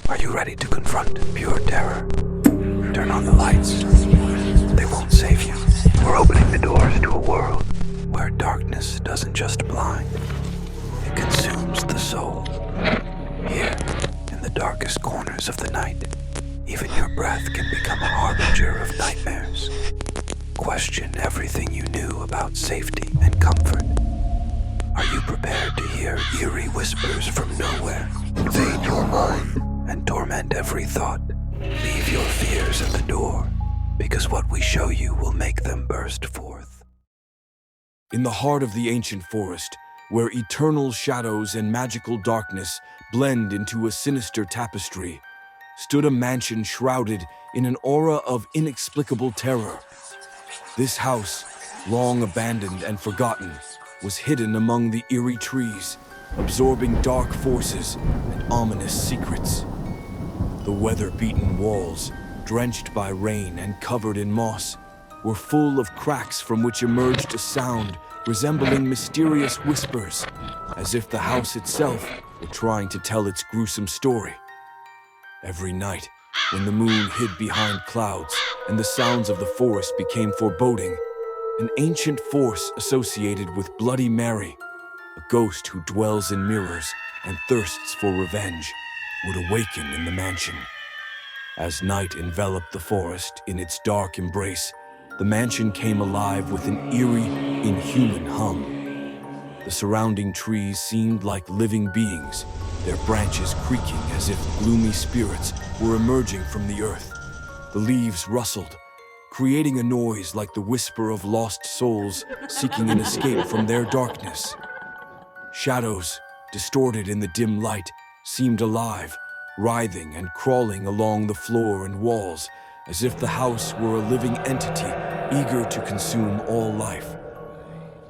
Are you ready to confront pure terror? Turn on the lights. They won't save you. We're opening the doors to a world where darkness doesn't just blind, it consumes the soul. Here, in the darkest corners of the night, even your breath can become a harbinger of nightmares. Question everything you knew about safety and comfort. Are you prepared to hear eerie whispers from nowhere, invade your mind, and torment every thought? Leave your fears at the door, because what we show you will make them burst forth. In the heart of the ancient forest, where eternal shadows and magical darkness blend into a sinister tapestry, stood a mansion shrouded in an aura of inexplicable terror. This house, long abandoned and forgotten, was hidden among the eerie trees, absorbing dark forces and ominous secrets. The weather-beaten walls, drenched by rain and covered in moss, were full of cracks from which emerged a sound resembling mysterious whispers, as if the house itself were trying to tell its gruesome story. Every night, when the moon hid behind clouds and the sounds of the forest became foreboding, an ancient force associated with Bloody Mary, a ghost who dwells in mirrors and thirsts for revenge, would awaken in the mansion. As night enveloped the forest in its dark embrace, the mansion came alive with an eerie, inhuman hum. The surrounding trees seemed like living beings, their branches creaking as if gloomy spirits were emerging from the earth. The leaves rustled, creating a noise like the whisper of lost souls seeking an escape from their darkness. Shadows, distorted in the dim light, seemed alive, writhing and crawling along the floor and walls, as if the house were a living entity eager to consume all life.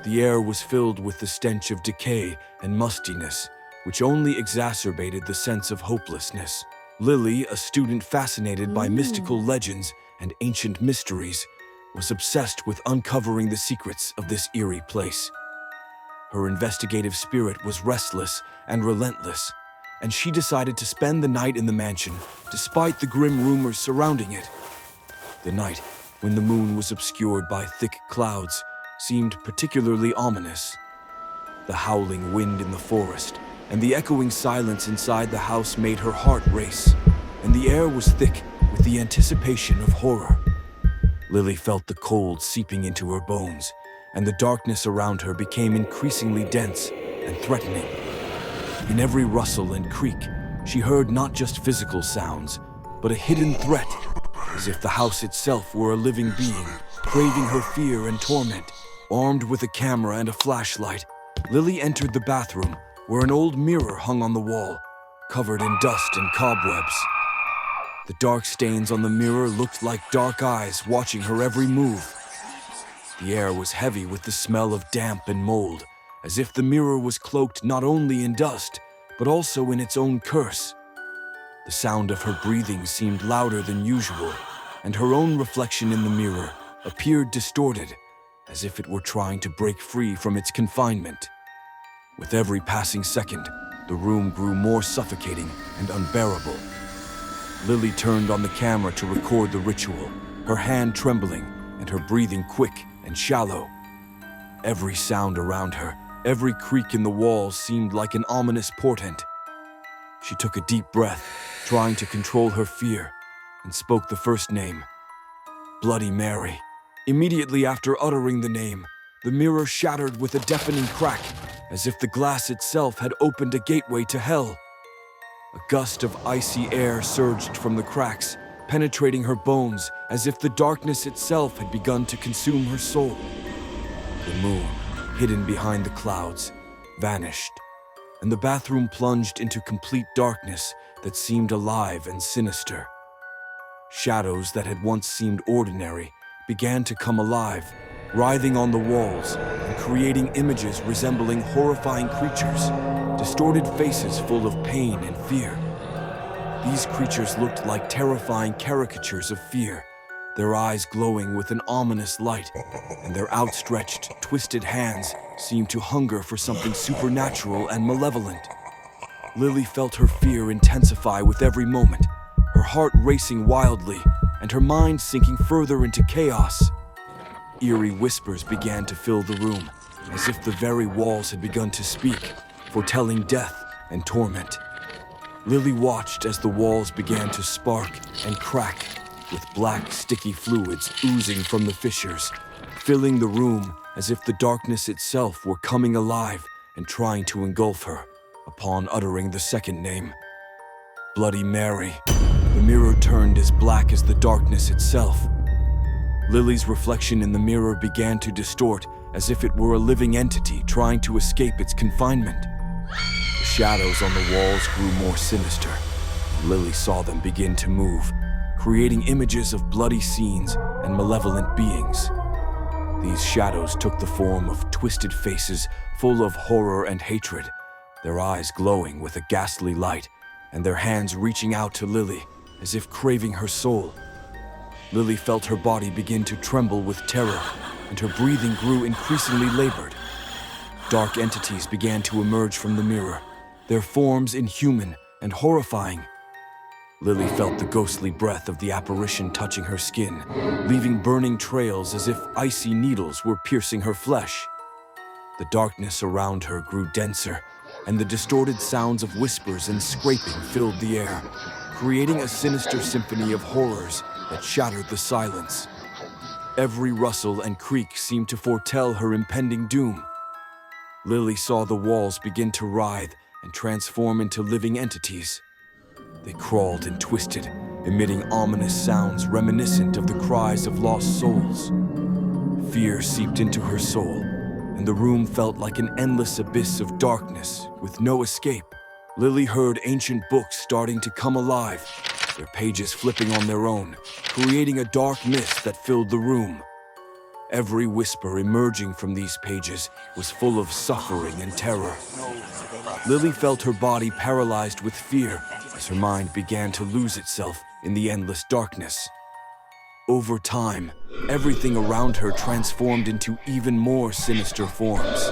The air was filled with the stench of decay and mustiness, which only exacerbated the sense of hopelessness. Lily, a student fascinated by mystical legends and ancient mysteries, was obsessed with uncovering the secrets of this eerie place. Her investigative spirit was restless and relentless, and she decided to spend the night in the mansion, despite the grim rumors surrounding it. The night, when the moon was obscured by thick clouds, seemed particularly ominous. The howling wind in the forest and the echoing silence inside the house made her heart race, and the air was thick with the anticipation of horror. Lily felt the cold seeping into her bones, and the darkness around her became increasingly dense and threatening. In every rustle and creak, she heard not just physical sounds, but a hidden threat, as if the house itself were a living being, craving her fear and torment. Armed with a camera and a flashlight, Lily entered the bathroom, where an old mirror hung on the wall, covered in dust and cobwebs. The dark stains on the mirror looked like dark eyes watching her every move. The air was heavy with the smell of damp and mold, as if the mirror was cloaked not only in dust, but also in its own curse. The sound of her breathing seemed louder than usual, and her own reflection in the mirror appeared distorted, as if it were trying to break free from its confinement. With every passing second, the room grew more suffocating and unbearable. Lily turned on the camera to record the ritual, her hand trembling and her breathing quick and shallow. Every sound around her, every creak in the walls seemed like an ominous portent. She took a deep breath, trying to control her fear, and spoke the first name, Bloody Mary. Immediately after uttering the name, the mirror shattered with a deafening crack, as if the glass itself had opened a gateway to hell. A gust of icy air surged from the cracks, penetrating her bones as if the darkness itself had begun to consume her soul. The moon, hidden behind the clouds, vanished, and the bathroom plunged into complete darkness that seemed alive and sinister. Shadows that had once seemed ordinary began to come alive, writhing on the walls and creating images resembling horrifying creatures, distorted faces full of pain and fear. These creatures looked like terrifying caricatures of fear, their eyes glowing with an ominous light, and their outstretched, twisted hands seemed to hunger for something supernatural and malevolent. Lily felt her fear intensify with every moment, her heart racing wildly and her mind sinking further into chaos. Eerie whispers began to fill the room, as if the very walls had begun to speak, foretelling death and torment. Lily watched as the walls began to spark and crack, with black, sticky fluids oozing from the fissures, filling the room as if the darkness itself were coming alive and trying to engulf her. Upon uttering the second name, Bloody Mary, the mirror turned as black as the darkness itself. Lily's reflection in the mirror began to distort as if it were a living entity trying to escape its confinement. The shadows on the walls grew more sinister, and Lily saw them begin to move, creating images of bloody scenes and malevolent beings. These shadows took the form of twisted faces full of horror and hatred, their eyes glowing with a ghastly light, and their hands reaching out to Lily as if craving her soul. Lily felt her body begin to tremble with terror, and her breathing grew increasingly labored. Dark entities began to emerge from the mirror, their forms inhuman and horrifying. Lily felt the ghostly breath of the apparition touching her skin, leaving burning trails as if icy needles were piercing her flesh. The darkness around her grew denser, and the distorted sounds of whispers and scraping filled the air, creating a sinister symphony of horrors that shattered the silence. Every rustle and creak seemed to foretell her impending doom. Lily saw the walls begin to writhe and transform into living entities. They crawled and twisted, emitting ominous sounds reminiscent of the cries of lost souls. Fear seeped into her soul, and the room felt like an endless abyss of darkness with no escape. Lily heard ancient books starting to come alive, their pages flipping on their own, creating a dark mist that filled the room. Every whisper emerging from these pages was full of suffering and terror. Lily felt her body paralyzed with fear as her mind began to lose itself in the endless darkness. Over time, everything around her transformed into even more sinister forms.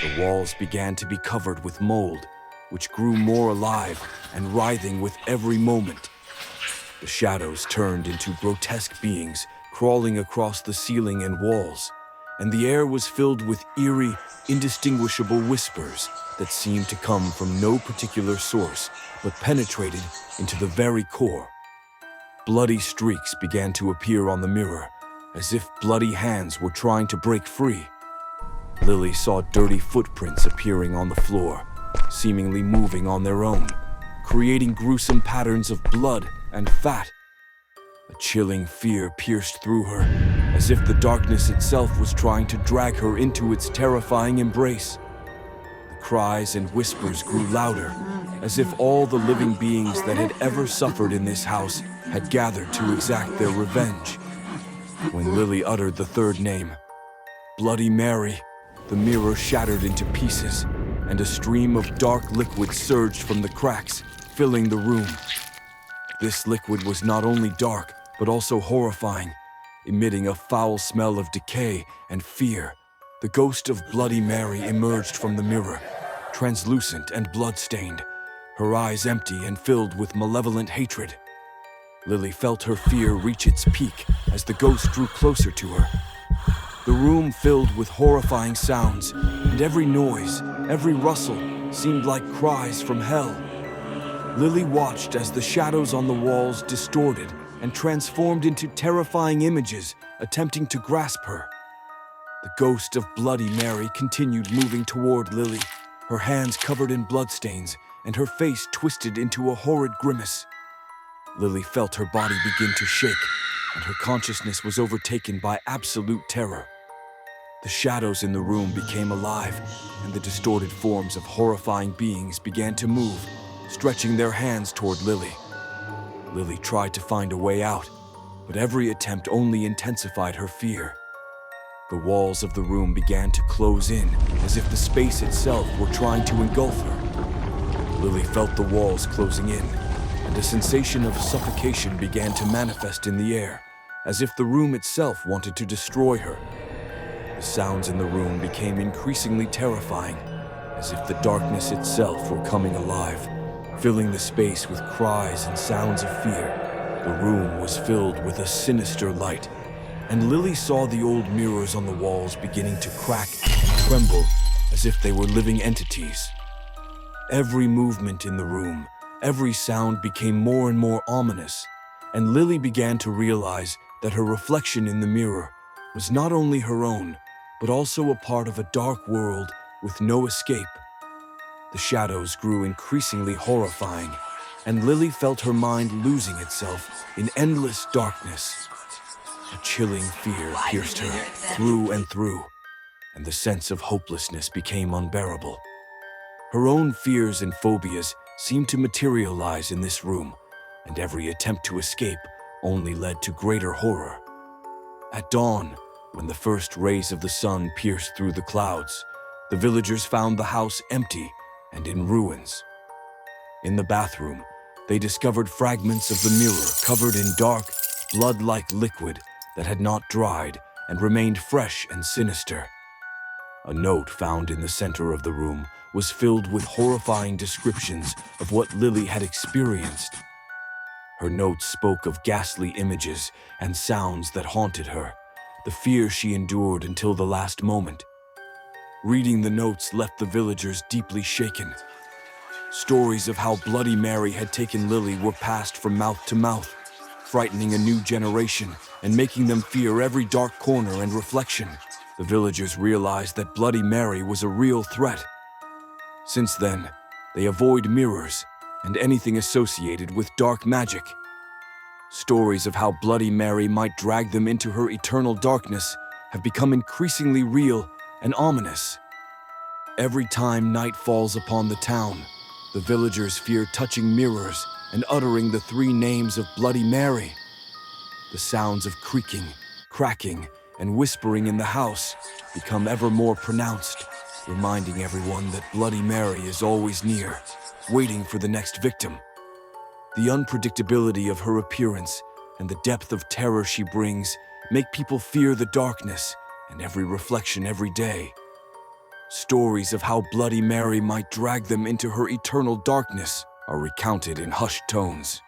The walls began to be covered with mold, which grew more alive and writhing with every moment. The shadows turned into grotesque beings crawling across the ceiling and walls, and the air was filled with eerie, indistinguishable whispers that seemed to come from no particular source, but penetrated into the very core. Bloody streaks began to appear on the mirror, as if bloody hands were trying to break free. Lily saw dirty footprints appearing on the floor, seemingly moving on their own, creating gruesome patterns of blood and fat. A chilling fear pierced through her, as if the darkness itself was trying to drag her into its terrifying embrace. The cries and whispers grew louder, as if all the living beings that had ever suffered in this house had gathered to exact their revenge. When Lily uttered the third name, Bloody Mary, the mirror shattered into pieces, and a stream of dark liquid surged from the cracks, filling the room. This liquid was not only dark, but also horrifying, emitting a foul smell of decay and fear. The ghost of Bloody Mary emerged from the mirror, translucent and blood-stained, her eyes empty and filled with malevolent hatred. Lily felt her fear reach its peak as the ghost drew closer to her. The room filled with horrifying sounds, and every noise, every rustle, seemed like cries from hell. Lily watched as the shadows on the walls distorted and transformed into terrifying images, attempting to grasp her. The ghost of Bloody Mary continued moving toward Lily, her hands covered in bloodstains and her face twisted into a horrid grimace. Lily felt her body begin to shake, and her consciousness was overtaken by absolute terror. The shadows in the room became alive, and the distorted forms of horrifying beings began to move, stretching their hands toward Lily. Lily tried to find a way out, but every attempt only intensified her fear. The walls of the room began to close in, as if the space itself were trying to engulf her. Lily felt the walls closing in, and a sensation of suffocation began to manifest in the air, as if the room itself wanted to destroy her. The sounds in the room became increasingly terrifying. as if the darkness itself were coming alive, filling the space with cries and sounds of fear. The room was filled with a sinister light, and Lily saw the old mirrors on the walls beginning to crack and tremble as if they were living entities. Every movement in the room, every sound became more and more ominous, and Lily began to realize that her reflection in the mirror was not only her own, but also a part of a dark world with no escape. The shadows grew increasingly horrifying, and Lily felt her mind losing itself in endless darkness. A chilling fear pierced her through and through, and the sense of hopelessness became unbearable. Her own fears and phobias seemed to materialize in this room, and every attempt to escape only led to greater horror. At dawn, when the first rays of the sun pierced through the clouds, the villagers found the house empty and in ruins. In the bathroom, they discovered fragments of the mirror covered in dark, blood-like liquid that had not dried and remained fresh and sinister. A note found in the center of the room was filled with horrifying descriptions of what Lily had experienced. Her notes spoke of ghastly images and sounds that haunted her, the fear she endured until the last moment. Reading the notes left the villagers deeply shaken. Stories of how Bloody Mary had taken Lily were passed from mouth to mouth, frightening a new generation and making them fear every dark corner and reflection. The villagers realized that Bloody Mary was a real threat. Since then, they avoid mirrors and anything associated with dark magic. Stories of how Bloody Mary might drag them into her eternal darkness have become increasingly real and ominous. Every time night falls upon the town, the villagers fear touching mirrors and uttering the three names of Bloody Mary. The sounds of creaking, cracking, and whispering in the house become ever more pronounced, reminding everyone that Bloody Mary is always near, waiting for the next victim. The unpredictability of her appearance and the depth of terror she brings make people fear the darkness and every reflection every day. Stories of how Bloody Mary might drag them into her eternal darkness are recounted in hushed tones,